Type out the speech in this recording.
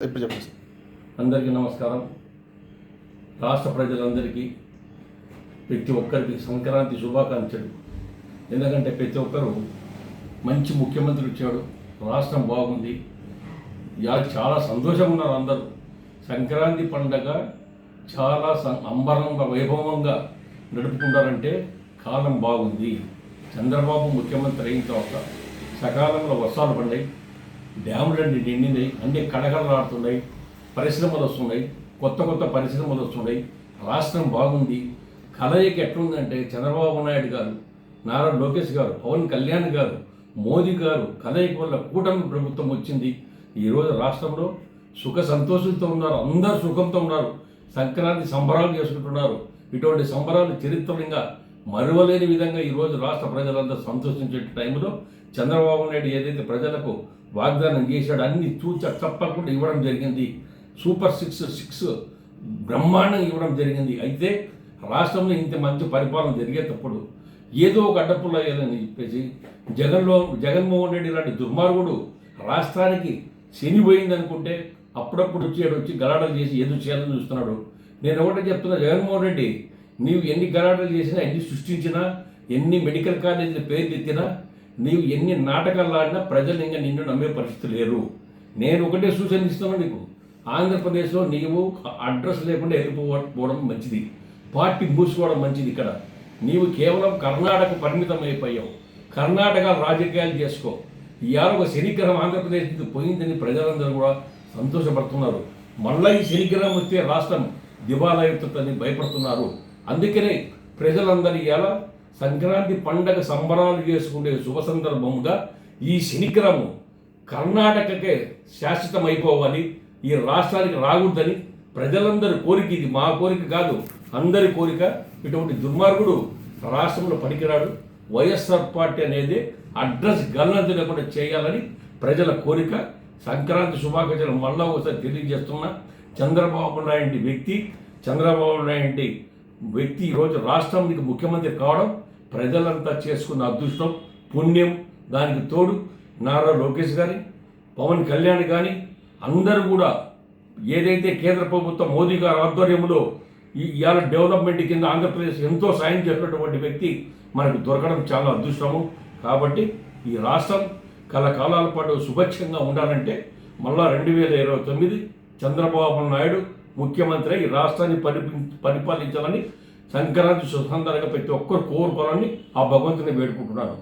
ఇప్పుడు చెప్పండి. అందరికీ నమస్కారం. రాష్ట్ర ప్రజలందరికీ ప్రతి ఒక్కరికి సంక్రాంతి శుభాకాంక్షలు. ఎందుకంటే ప్రతి ఒక్కరు మంచి ముఖ్యమంత్రి వచ్చాడు, రాష్ట్రం బాగుంది, చాలా సంతోషంగా ఉన్నారు అందరూ. సంక్రాంతి పండగ చాలా అంబరంగా వైభవంగా నడుపుకుంటారంటే కాలం బాగుంది. చంద్రబాబు ముఖ్యమంత్రి అయిన తర్వాత సకాలంలో వర్షాలు పడ్డాయి, డ్యాములన్నీ నిండినాయి, అన్ని కడగడలాడుతున్నాయి, పరిశ్రమలు వస్తున్నాయి, కొత్త కొత్త పరిశ్రమలు వస్తున్నాయి, రాష్ట్రం బాగుంది. కలయిక ఎట్లుందంటే చంద్రబాబు నాయుడు గారు, నారా లోకేష్ గారు, పవన్ కళ్యాణ్ గారు, మోదీ గారు కలయిక వల్ల కూటమి ప్రభుత్వం వచ్చింది. ఈరోజు రాష్ట్రంలో సుఖ సంతోషాలతో ఉన్నారు, అందరూ సుఖంతో ఉన్నారు, సంక్రాంతి సంబరాలు చేసుకుంటున్నారు. ఇటువంటి సంబరాలు చరిత్రగా మరువలేని విధంగా ఈరోజు రాష్ట్ర ప్రజలందరూ సంతోషించే టైంలో చంద్రబాబు నాయుడు ఏదైతే ప్రజలకు వాగ్దానం చేశాడు అన్ని తప్పకుండా ఇవ్వడం జరిగింది. సూపర్ సిక్స్ బ్రహ్మాండంగా ఇవ్వడం జరిగింది. అయితే రాష్ట్రంలో ఇంత మంచి పరిపాలన జరిగేటప్పుడు ఏదో ఒక అడ్డపుల్ల వేయాలని చెప్పేసి జగన్మోహన్ రెడ్డి లాంటి దుర్మార్గుడు రాష్ట్రానికి శని పోయిందనుకుంటే అప్పుడప్పుడు వచ్చి గలాటలు చేసి ఏదో చేయాలని చూస్తున్నాడు. నేను ఒకటే చెప్తున్నా, జగన్మోహన్ రెడ్డి నీవు ఎన్ని గలాటలు చేసినా, ఎన్ని సృష్టించినా, ఎన్ని మెడికల్ కాలేజీల పేర్లు ఎత్తినా, నీవు ఎన్ని నాటకాలు ఆడినా ప్రజలు ఇంకా నిన్ను నమ్మే పరిస్థితి లేరు. నేను ఒకటే సూచన ఇస్తున్నాను నీకు, ఆంధ్రప్రదేశ్లో నీవు అడ్రస్ లేకుండా వెళ్ళిపోవడం మంచిది, పార్టీ మూసుకోవడం మంచిది. ఇక్కడ నీవు కేవలం కర్ణాటక పరిమితం అయిపోయావు, కర్ణాటక రాజకీయాలు చేసుకో. ఇవాళ ఒక శనిగ్రహం ఆంధ్రప్రదేశ్ నుంచి పోయిందని ప్రజలందరూ కూడా సంతోషపడుతున్నారు. మళ్ళీ ఈ శనిగ్రహం వస్తే రాష్ట్రం దివాలా అవుతుందని భయపడుతున్నారు. అందుకనే ప్రజలందరూ ఇవాళ సంక్రాంతి పండగ సంబరాలు చేసుకునే శుభ సందర్భంగా ఈ శనిగ్రహం కర్ణాటకకే శాశ్వతం అయిపోవాలి, ఈ రాష్ట్రానికి రాకూడదని ప్రజలందరి కోరిక. ఇది మా కోరిక కాదు, అందరి కోరిక. ఇటువంటి దుర్మార్గుడు రాష్ట్రంలో పనికిరాడు. వైఎస్ఆర్ పార్టీ అనేది అడ్రస్ గల్లంత లేకుండా చేయాలని ప్రజల కోరిక. సంక్రాంతి శుభాకాంక్షలు మళ్ళా ఒకసారి తెలియజేస్తున్నా. చంద్రబాబు నాయుడు వ్యక్తి ఈరోజు రాష్ట్రానికి ముఖ్యమంత్రి కావడం ప్రజలంతా చేసుకున్న అదృష్టం, పుణ్యం. దానికి తోడు నారా లోకేష్ కానీ, పవన్ కళ్యాణ్ కానీ అందరూ కూడా ఏదైతే కేంద్ర ప్రభుత్వం మోదీ గారి ఆధ్వర్యంలో ఇవాళ డెవలప్మెంట్ కింద ఆంధ్రప్రదేశ్ ఎంతో సాయం చేసినటువంటి వ్యక్తి మనకు దొరకడం చాలా అదృష్టము. కాబట్టి ఈ రాష్ట్రం కలకాలాల పాటు సుభిక్షంగా ఉండాలంటే మళ్ళా 2029 చంద్రబాబు నాయుడు ముఖ్యమంత్రి ఈ రాష్ట్రాన్ని పరిపాలించాలని సంక్రాంతి సందర్భంగా ప్రతి ఒక్కరు కోరుకోవాలని ఆ భగవంతుని వేడుకుంటున్నాను.